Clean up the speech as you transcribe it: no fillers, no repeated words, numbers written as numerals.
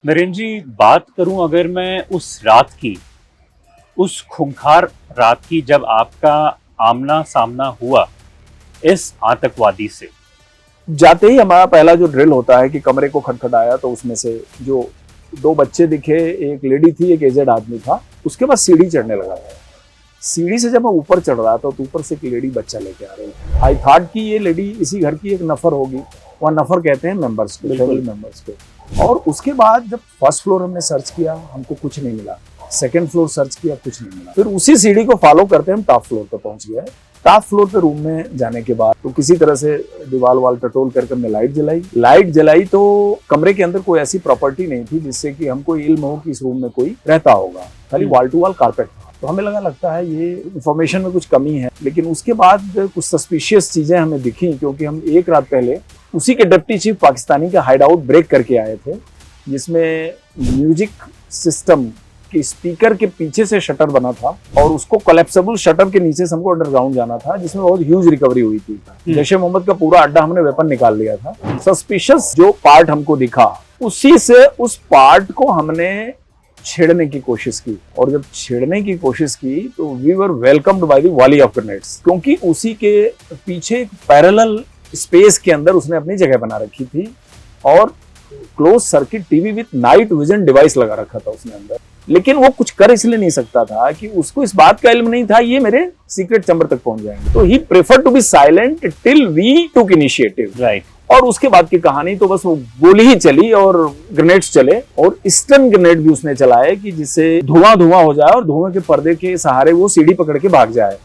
नरेंद्र जी, बात करूं अगर मैं उस रात की, उस खूंखार रात की जब आपका आमना सामना हुआ इस आतंकवादी से। जाते ही हमारा पहला जो ड्रिल होता है कि कमरे को खटखटाया तो उसमें से जो दो बच्चे दिखे, एक लेडी थी, एक एजेड आदमी था। उसके बाद सीढ़ी चढ़ने लगा था। सीढ़ी से जब मैं ऊपर चढ़ रहा था तो ऊपर से एक लेडी बच्चा लेके आ रही थी। आई थॉट कि ये लेडी इसी घर की एक नफर होगी। वह नफर कहते हैं मेंबर्स को, फैमिली मेंबर्स को। और उसके बाद जब फर्स्ट फ्लोर हमने सर्च किया, हमको कुछ नहीं मिला। सेकंड फ्लोर सर्च किया, कुछ नहीं मिला। फिर उसी सीढ़ी को फॉलो करते हम टॉप फ्लोर पर पहुंच गए। टॉप फ्लोर पे रूम में जाने के बाद तो किसी तरह से दीवार वाल टटोल करके हमने लाइट जलाई तो कमरे के अंदर कोई ऐसी प्रॉपर्टी नहीं थी जिससे कि हमको इल्म हो कि इस रूम में कोई रहता होगा। खाली वॉल टू वॉल कारपेट था। तो हमें लगता है ये इंफॉर्मेशन में कुछ कमी है। लेकिन उसके बाद कुछ सस्पिशियस चीजें हमें दिखी, क्योंकि हम एक रात पहले उसी के डिप्टी चीफ पाकिस्तानी का हाइड आउट ब्रेक करके आए थे, जिसमें म्यूजिक सिस्टम कि स्पीकर के पीछे से शटर बना था और उसको कोलैप्सिबल शटर के नीचे से हमको अंडरग्राउंड जाना था, जिसमें बहुत ह्यूज रिकवरी हुई थी। जैशे मोहम्मद का पूरा अड्डा हमने वेपन निकाल लिया था। सस्पिशियस जो पार्ट हमको दिखा, उसी से उस पार्ट को हमने छेड़ने की कोशिश की। और जब छेड़ने की कोशिश की तो we were welcomed by the volley of grenades, क्योंकि उसी के पीछे एक पैरेलल स्पेस के अंदर उसने अपनी जगह बना रखी थी और close circuit TV with night vision device लगा रखा था उसने अंदर। लेकिन वो कुछ कर इसलिए नहीं सकता था कि उसको इस बात का इल्म नहीं था ये मेरे सीक्रेट चैम्बर तक पहुंच जाएंगे। तो he prefer to be silent till we took initiative. Right. और उसके बाद की कहानी तो बस वो गोली ही चली और ग्रेनेड्स चले, और स्टन ग्रेनेड भी उसने चलाए कि जिससे धुआं हो जाए और धुआं के पर्दे के सहारे वो सीढ़ी पकड़ के भाग जाए।